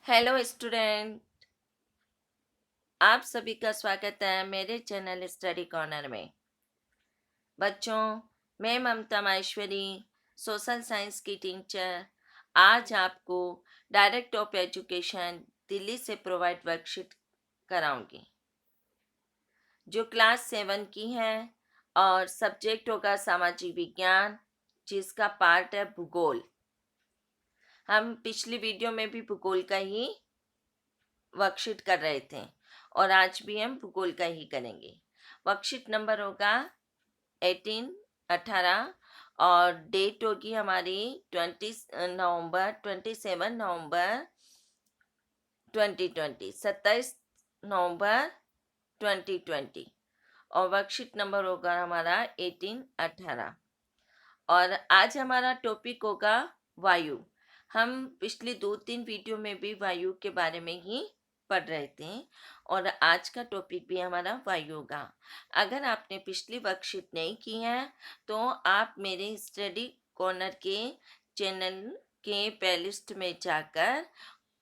Hello student. आप सभी का स्वागत है मेरे चैनल स्टडी कॉर्नर में। बच्चों, मैं ममता माहेश्वरी, सोशल साइंस की टीचर, आज आपको डायरेक्ट ऑफ एजुकेशन दिल्ली से प्रोवाइड वर्कशीट कराऊंगी जो क्लास 7 की है और सब्जेक्ट होगा सामाजिक विज्ञान, जिसका पार्ट है भूगोल। हम पिछली वीडियो में भी भूगोल का ही वर्कशीट कर रहे थे और आज भी हम भूगोल का ही करेंगे। वर्कशीट नंबर होगा 18 और डेट होगी हमारी 27 नवंबर 2020, 27 नवंबर 2020। और वर्कशीट नंबर होगा हमारा 18 और आज हमारा टॉपिक होगा वायु। हम पिछली 2-3 वीडियो में भी वायु के बारे में ही पढ़ रहे थे और आज का टॉपिक भी हमारा वायु होगा। अगर आपने पिछली वर्कशीट नहीं की है तो आप मेरे स्टडी कॉर्नर के चैनल के प्लेलिस्ट में जाकर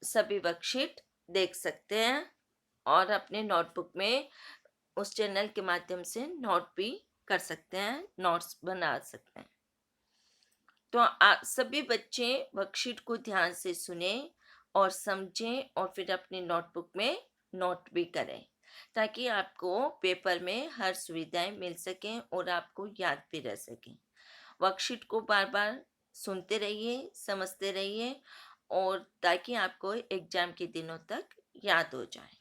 सभी वर्कशीट देख सकते हैं और अपने नोटबुक में उस चैनल के माध्यम से नोट भी कर सकते हैं, नोट्स बना सकते हैं। तो आप सभी बच्चे वर्कशीट को ध्यान से सुने और समझें और फिर अपनी नोटबुक में नोट भी करें ताकि आपको पेपर में हर सुविधाएं मिल सकें और आपको याद भी रह सकें। वर्कशीट को बार बार सुनते रहिए, समझते रहिए और ताकि आपको एग्जाम के दिनों तक याद हो जाए।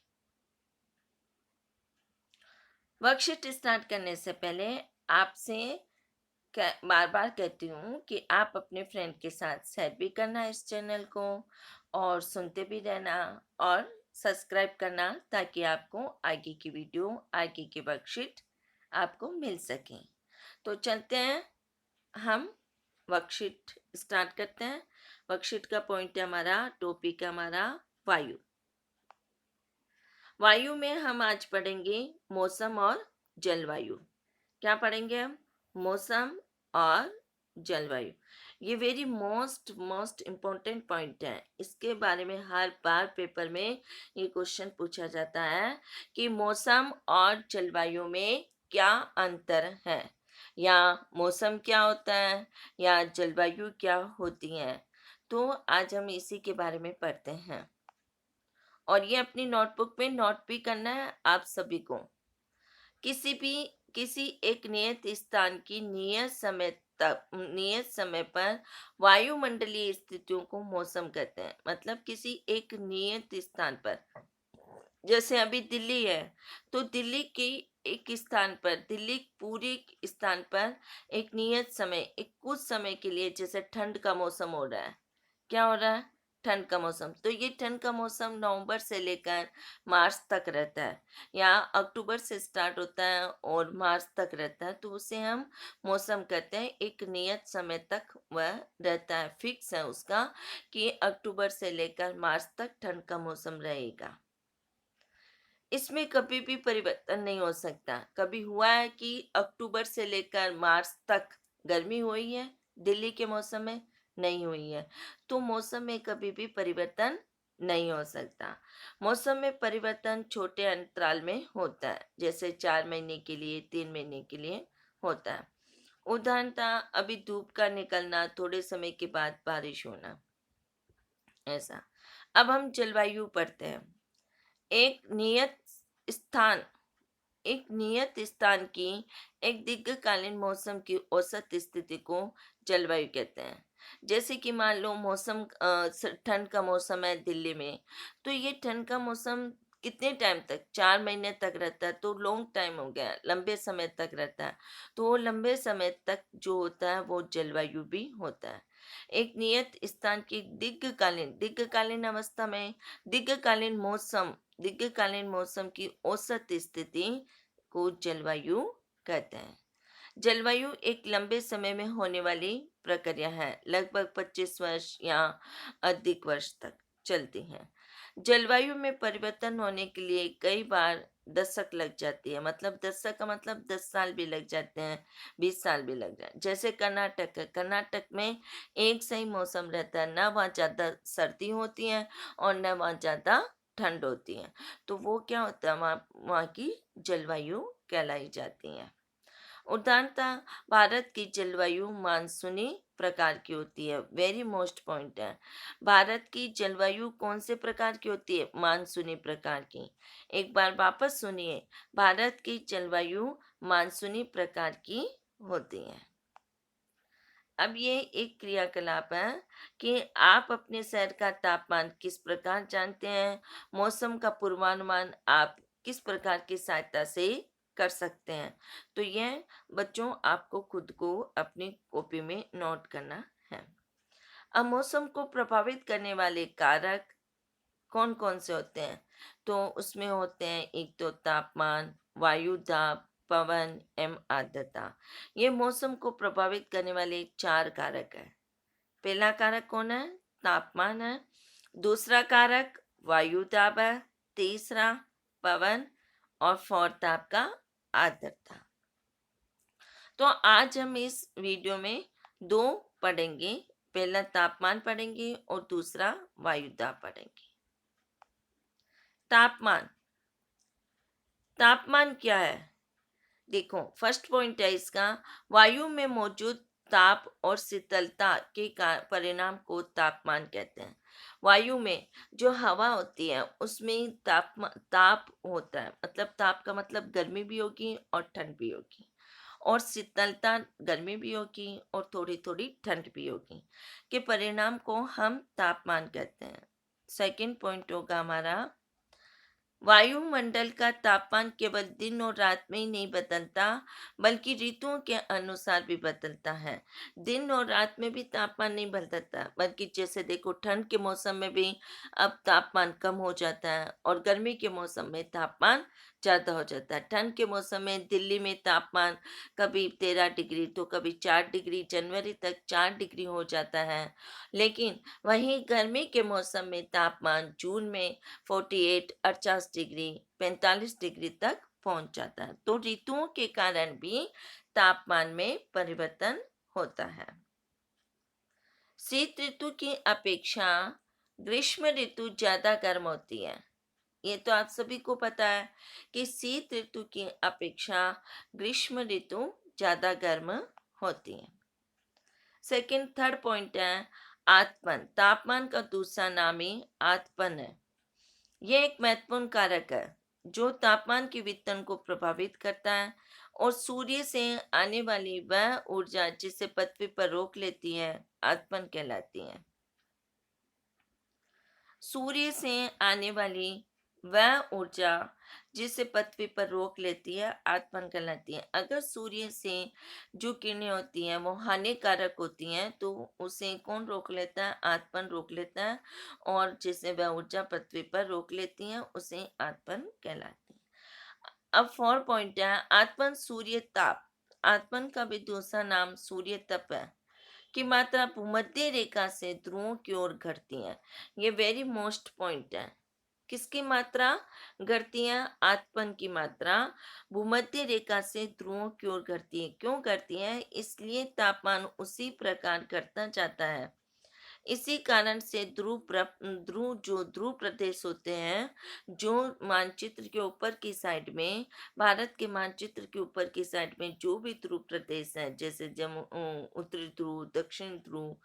वर्कशीट स्टार्ट करने से पहले आपसे बार बार कहती हूँ कि आप अपने फ्रेंड के साथ शेयर भी करना इस चैनल को और सुनते भी रहना और सब्सक्राइब करना ताकि आपको आगे की वीडियो, आगे की वर्कशीट आपको मिल सके। तो चलते हैं, हम वर्कशीट स्टार्ट करते हैं। वर्कशीट का पॉइंट है हमारा, टॉपिक है हमारा वायु। वायु में हम आज पढ़ेंगे मौसम और जलवायु। क्या पढ़ेंगे हम? मौसम और जलवायु। ये very most most important point है। इसके बारे में हर बार पेपर में ये क्वेश्चन पूछा जाता है कि मौसम और जलवायु में क्या अंतर है, या मौसम क्या होता है, या जलवायु क्या होती है। तो आज हम इसी के बारे में पढ़ते हैं और ये अपनी नोटबुक में नोट भी करना है आप सभी को। किसी भी किसी एक नियत स्थान की नियत समय पर वायुमंडलीय स्थितियों को मौसम कहते हैं। मतलब किसी एक नियत स्थान पर, जैसे अभी दिल्ली है तो दिल्ली की एक स्थान पर, दिल्ली पूरे स्थान पर एक नियत समय, एक कुछ समय के लिए, जैसे ठंड का मौसम हो रहा है। क्या हो रहा है? ठंड का मौसम। तो ये ठंड का मौसम नवंबर से लेकर मार्च तक रहता है, या अक्टूबर से स्टार्ट होता है और मार्च तक रहता है। तो उसे हम मौसम कहते हैं। एक नियत समय तक वह रहता है, फिक्स है उसका कि अक्टूबर से लेकर मार्च तक ठंड का मौसम रहेगा। इसमें कभी भी परिवर्तन नहीं हो सकता। कभी हुआ है कि अक्टूबर से लेकर मार्च तक गर्मी हुई है दिल्ली के मौसम में? नहीं हुई है। तो मौसम में कभी भी परिवर्तन नहीं हो सकता। मौसम में परिवर्तन छोटे अंतराल में होता है, जैसे 4 महीने के लिए, 3 महीने के लिए होता है। उदाहरणतः अभी धूप का निकलना, थोड़े समय के बाद बारिश होना, ऐसा। अब हम जलवायु पढ़ते हैं। एक नियत स्थान एक नियत स्थान की एक दीर्घकालीन मौसम की औसत स्थिति को जलवायु कहते हैं। जैसे कि मान लो मौसम ठंड का मौसम है दिल्ली में, तो ये ठंड का मौसम कितने टाइम तक? 4 महीने तक रहता है। तो लॉन्ग टाइम हो गया, लंबे समय तक रहता है। तो वो लंबे समय तक जो होता है वो जलवायु भी होता है। एक नियत स्थान की दीर्घकालीन दीर्घकालीन अवस्था में दीर्घकालीन मौसम की औसत स्थिति को जलवायु कहते हैं। जलवायु एक लंबे समय में होने वाली प्रक्रिया है, लगभग 25 वर्ष या अधिक वर्ष तक। चलती हैं। जलवायु में परिवर्तन होने के लिए कई बार दशक लग जाती है, मतलब दशक का मतलब 10 साल भी लग जाते हैं, 20 साल भी लग जाए। जैसे कर्नाटक है, कर्नाटक में एक सही मौसम रहता है, ना वहाँ ज़्यादा सर्दी होती है और न वहाँ ज़्यादा ठंड होती है। तो वो क्या होता है, वहाँ वहाँ की जलवायु कहलाई जाती है। उदाहरणतः भारत की जलवायु मानसूनी प्रकार की होती है। वेरी मोस्ट पॉइंट है। भारत की जलवायु कौन से प्रकार की होती है? मानसूनी प्रकार की। एक बार वापस सुनिए, भारत की जलवायु मानसूनी प्रकार की होती है। अब ये एक क्रियाकलाप है कि आप अपने शहर का तापमान किस प्रकार जानते हैं, मौसम का पूर्वानुमान आप किस प्रकार की सहायता से कर सकते हैं। तो यह बच्चों आपको खुद को अपनी कॉपी में नोट करना है। अब मौसम को प्रभावित करने वाले कारक कौन कौन से होते हैं? तो उसमें होते हैं, एक तो तापमान, वायु दाब, पवन एवं आर्द्रता। ये मौसम को प्रभावित करने वाले 4 कारक हैं। पहला कारक कौन है? तापमान है। दूसरा कारक वायु दाब है। तीसरा पवन, और फोर्थ आपका आर्द्रता। तो आज हम इस वीडियो में 2 पढ़ेंगे। पहला तापमान पढ़ेंगे और दूसरा वायु दाब पढ़ेंगे। तापमान। तापमान क्या है? देखो, फर्स्ट पॉइंट है इसका, वायु में मौजूद ताप और शीतलता के परिणाम को तापमान कहते हैं। वायु में जो हवा होती है उसमें ताप होता है, मतलब ताप का मतलब गर्मी भी होगी और ठंड भी होगी, और शीतलता गर्मी भी होगी और थोड़ी थोड़ी ठंड भी होगी, के परिणाम को हम तापमान कहते हैं। सेकंड पॉइंट होगा हमारा, वायुमंडल का तापमान केवल दिन और रात में ही नहीं बदलता, बल्कि ऋतुओं के अनुसार भी बदलता है। दिन और रात में भी तापमान नहीं बदलता, बल्कि जैसे देखो, ठंड के मौसम में भी अब तापमान कम हो जाता है और गर्मी के मौसम में तापमान ज़्यादा हो जाता है। ठंड के मौसम में दिल्ली में तापमान कभी 13 डिग्री तो कभी 4 डिग्री, जनवरी तक 4 डिग्री हो जाता है। लेकिन वहीं गर्मी के मौसम में तापमान जून में 48 48 डिग्री, 45 डिग्री तक पहुंच जाता है। तो ऋतुओं के कारण भी तापमान में परिवर्तन होता है। शीत ऋतु की अपेक्षा ग्रीष्म ऋतु ज्यादा गर्म होती है। ये तो आप सभी को पता है कि शीत ऋतु की अपेक्षा ग्रीष्म ऋतु ज्यादा गर्म होती है। सेकंड थर्ड पॉइंट है आतपन। तापमान का दूसरा नाम ही आतपन है। यह एक महत्वपूर्ण कारक है जो तापमान के वितरण को प्रभावित करता है, और सूर्य से आने वाली वह ऊर्जा जिसे पृथ्वी पर रोक लेती है, आतपन कहलाती है। सूर्य से आने वाली वह ऊर्जा जिसे पृथ्वी पर रोक लेती है, आतपन कहलाती है। अगर सूर्य से जो किरणें होती हैं वो हानिकारक होती हैं, तो उसे कौन रोक लेता है? आतपन रोक लेता है, और जिसे वह ऊर्जा पृथ्वी पर रोक लेती है उसे आतपन कहलाती है। अब 4 पॉइंट है आतपन सूर्य ताप। आतपन का भी दूसरा नाम सूर्य तप है, की मात्रा भूमध्य रेखा से ध्रुवों की ओर घटती है। ये वेरी मोस्ट पॉइंट है। किसकी मात्रा घटती है? आतपन की मात्रा भूमध्य रेखा से ध्रुवों की ओर घटती है। क्यों घटती है? इसलिए तापमान उसी प्रकार घटता जाता है। इसी कारण से ध्रुव प्रदेश होते हैं, जो मानचित्र के ऊपर की साइड में, भारत के मानचित्र के ऊपर की साइड में जो भी ध्रुव प्रदेश है, जैसे जम्मू, उत्तरी ध्रुव, दक्षिण ध्रुव,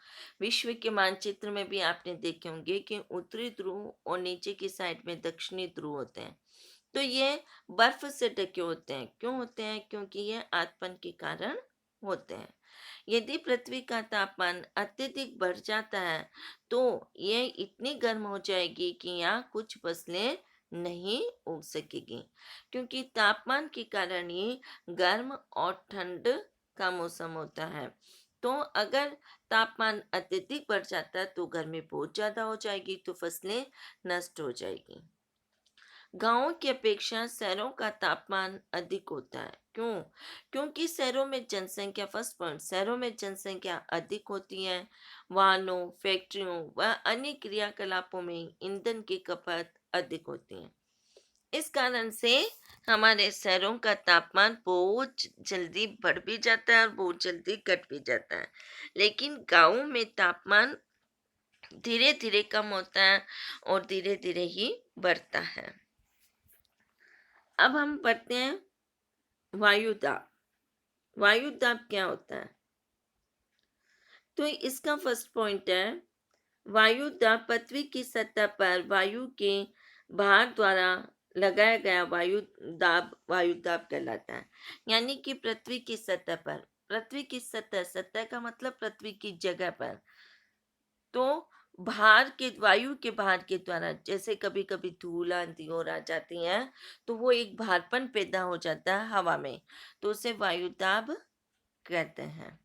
विश्व के मानचित्र में भी आपने देखे होंगे कि उत्तरी ध्रुव और नीचे की साइड में दक्षिणी ध्रुव होते हैं। तो ये बर्फ से ढके होते हैं। क्यों होते हैं? क्योंकि ये आतपन के कारण होते हैं। यदि पृथ्वी का तापमान अत्यधिक बढ़ जाता है तो यह इतनी गर्म हो जाएगी कि यहाँ कुछ फसलें नहीं उग सकेगी, क्योंकि तापमान के कारण ये गर्म और ठंड का मौसम होता है। तो अगर तापमान अत्यधिक बढ़ जाता है तो गर्मी बहुत ज्यादा हो जाएगी, तो फसलें नष्ट हो जाएगी। गांवों की अपेक्षा शहरों का तापमान अधिक होता है। क्यों? क्योंकि शहरों में जनसंख्या, फर्स्ट पॉइंट, शहरों में जनसंख्या अधिक होती है। वाहनों, फैक्ट्रियों व अन्य क्रियाकलापों में ईंधन की खपत अधिक होती है। इस कारण से हमारे शहरों का तापमान बहुत जल्दी बढ़ भी जाता है और बहुत जल्दी घट भी जाता है। लेकिन गाँवों में तापमान धीरे धीरे कम होता है और धीरे धीरे ही बढ़ता है। अब हम पढ़ते हैं वायु दाब। वायु दाब क्या होता है? तो इसका फर्स्ट पॉइंट है, वायु दाब पृथ्वी की सतह पर वायु के भार द्वारा लगाया गया वायु दाब कहलाता है। यानी कि पृथ्वी की सतह पर, पृथ्वी की सतह, सतह का मतलब पृथ्वी की जगह पर, तो वायु के भार के द्वारा, जैसे कभी कभी धूल आंधी और आ जाती है, तो वो एक भारपन पैदा हो जाता है हवा में, तो उसे वायु दाब कहते हैं।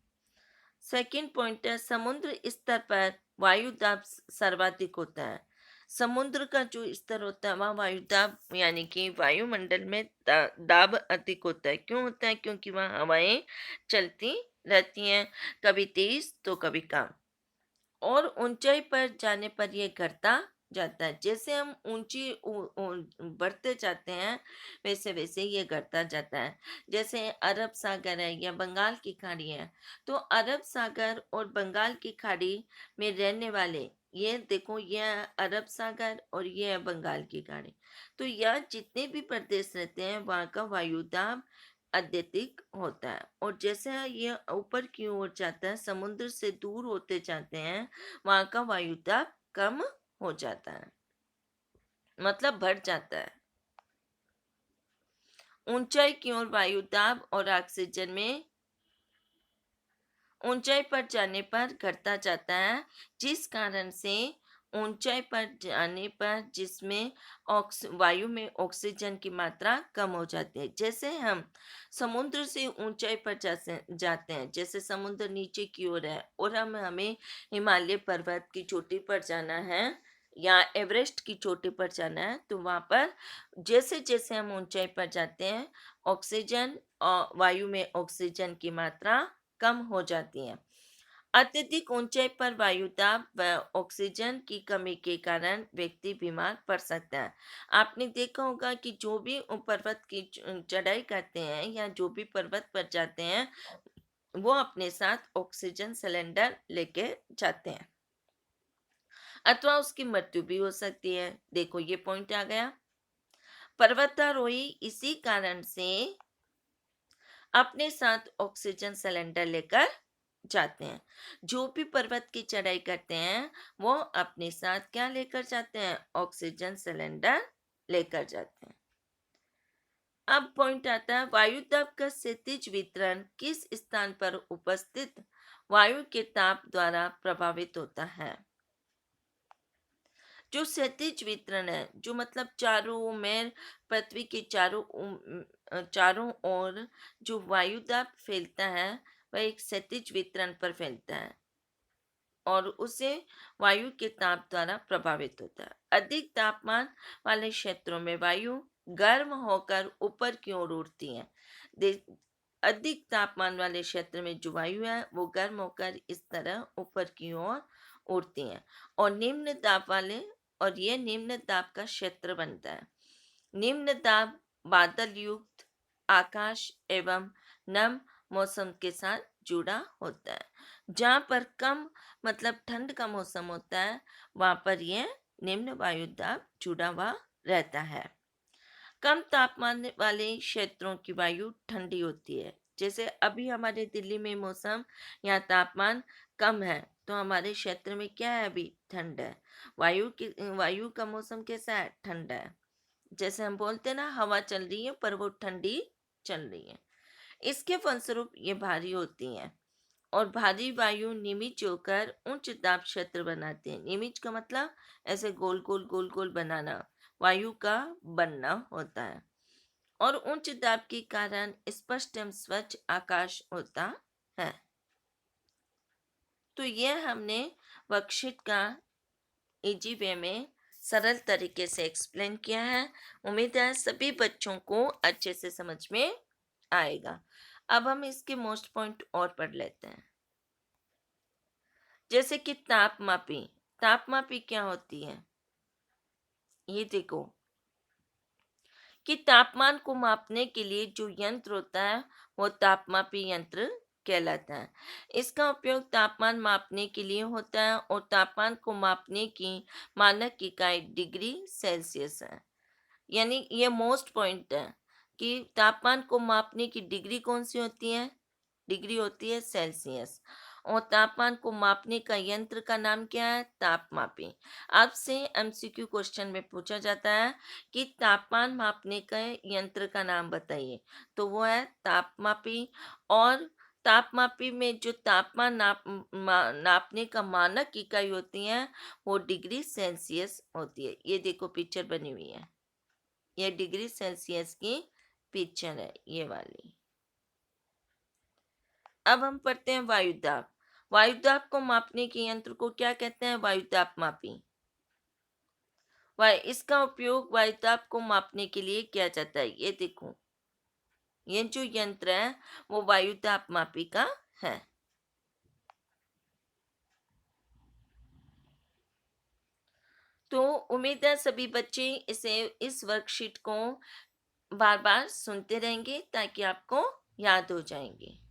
सेकंड पॉइंट है, समुद्र स्तर पर वायु दाब सर्वाधिक होता है। समुद्र का जो स्तर होता है वहाँ वायु दाब यानी कि वायुमंडल में दाब अधिक होता है। क्यों होता है? क्योंकि वहाँ हवाएं चलती रहती हैं, कभी तेज तो कभी कम, और ऊंचाई पर जाने पर यह घटता जाता है। जैसे हम बढ़ते जाते हैं, वैसे वैसे ये घटता जाता है। जैसे अरब सागर है या बंगाल की खाड़ी है, तो अरब सागर और बंगाल की खाड़ी में रहने वाले, ये देखो, ये है अरब सागर और ये है बंगाल की खाड़ी, तो यह जितने भी प्रदेश रहते हैं वहाँ का वायुदाब अत्यधिक होता है। और जैसे ये ऊपर की ओर जाता है, समुद्र से दूर होते जाते हैं, वहाँ का वायुदाब कम हो जाता है, मतलब बढ़ जाता है। ऊंचाई की ओर वायुदाब और ऑक्सीजन में ऊंचाई पर जाने पर घटता जाता है, जिस कारण से ऊंचाई पर जाने पर जिसमें वायु में ऑक्सीजन की मात्रा कम हो जाती है। जैसे हम समुद्र से ऊंचाई पर जाते हैं, जैसे समुद्र नीचे की ओर है और हमें हिमालय पर्वत की चोटी पर जाना है या एवरेस्ट की चोटी पर जाना है, तो वहां पर जैसे जैसे हम ऊंचाई पर जाते हैं, ऑक्सीजन और वायु में ऑक्सीजन की मात्रा कम हो जाती हैं। अत्यधिक ऊंचाई पर वायुदाब व ऑक्सीजन की कमी के कारण व्यक्ति बीमार पड़ सकता है। आपने देखा होगा कि जो भी पर्वत की चढ़ाई करते हैं या जो भी पर्वत पर जाते हैं, वो अपने साथ ऑक्सीजन सिलेंडर लेके जाते हैं, अथवा उसकी मृत्यु भी हो सकती है। देखो, ये पॉइंट आ गया। पर्वतारोही इसी कारण से अपने साथ ऑक्सीजन सिलेंडर लेकर जाते हैं। जो भी पर्वत की चढ़ाई करते हैं, वो अपने साथ क्या लेकर जाते हैं? ऑक्सीजन सिलेंडर लेकर जाते हैं। अब पॉइंट आता है, वायु दाब का क्षैतिज वितरण किस स्थान पर उपस्थित वायु के ताप द्वारा प्रभावित होता है? जो क्षैतिज वितरण है, जो मतलब चारों में, पृथ्वी के चारों ओर जो वायु दाब फैलता है, वह एक क्षैतिज वितरण पर फैलता है और उसे वायु के ताप द्वारा प्रभावित होता है। अधिक तापमान वाले क्षेत्रों में वायु गर्म होकर ऊपर की ओर उड़ती है। दे- अधिक तापमान वाले क्षेत्र में जो वायु है वो गर्म होकर इस तरह ऊपर की ओर उड़ती है। और निम्न दाब वाले, और यह निम्न दाब का क्षेत्र बनता है। निम्न दाब बादल युक्त आकाश एवं नम मौसम के साथ जुड़ा होता है। जहाँ पर कम, मतलब ठंड का मौसम होता है, वहां पर यह निम्न वायु दाब जुड़ा हुआ रहता है। कम तापमान वाले क्षेत्रों की वायु ठंडी होती है। जैसे अभी हमारे दिल्ली में मौसम या तापमान कम है, तो हमारे क्षेत्र में क्या है? अभी ठंड है। वायु का मौसम कैसा है? ठंडा है। जैसे हम बोलते हैं ना, हवा चल रही है पर वो ठंडी चल रही है। इसके फलस्वरूप ये भारी होती हैं और भारी वायु निमिज होकर उच्च दाब क्षेत्र बनाते हैं। निमिज का मतलब ऐसे गोल गोल गोल गोल बनाना, वायु का बनना होता है। और उच्च दाब के कारण स्पष्ट एवं स्वच्छ आकाश होता है। तो यह हमने वर्कशीट का इजी वे में सरल तरीके से एक्सप्लेन किया है। उम्मीद है सभी बच्चों को अच्छे से समझ में आएगा। अब हम इसके मोस्ट पॉइंट और पढ़ लेते हैं। जैसे कि तापमापी। तापमापी क्या होती है? ये देखो कि तापमान को मापने के लिए जो यंत्र होता है वो तापमापी यंत्र कहलाता है। इसका उपयोग तापमान मापने के लिए होता है और तापमान को मापने की मानक इकाई डिग्री सेल्सियस है। यानी ये मोस्ट पॉइंट है कि तापमान को मापने की डिग्री कौन सी होती है? डिग्री होती है सेल्सियस। और तापमान को मापने का यंत्र का नाम क्या है? तापमापी। आपसे एमसीक्यू क्वेश्चन में पूछा जाता है कि तापमान मापने का यंत्र का नाम बताइए, तो वो है तापमापी। और तापमापी में जो तापमान नापने का मानक इकाई होती है वो डिग्री सेल्सियस होती है। ये देखो पिक्चर बनी हुई है, ये डिग्री सेल्सियस की पिक्चर है ये वाली। अब हम पढ़ते हैं वायुदाब। वायुदाब को मापने के यंत्र को क्या कहते हैं? वायुदाब मापी। इसका उपयोग वायुदाब को मापने के लिए किया जाता है। ये देखो, ये जो यंत्र है वो वायुदाब मापी का है। तो उम्मीद है सभी बच्चे इस वर्कशीट को बार बार सुनते रहेंगे ताकि आपको याद हो जाएंगे।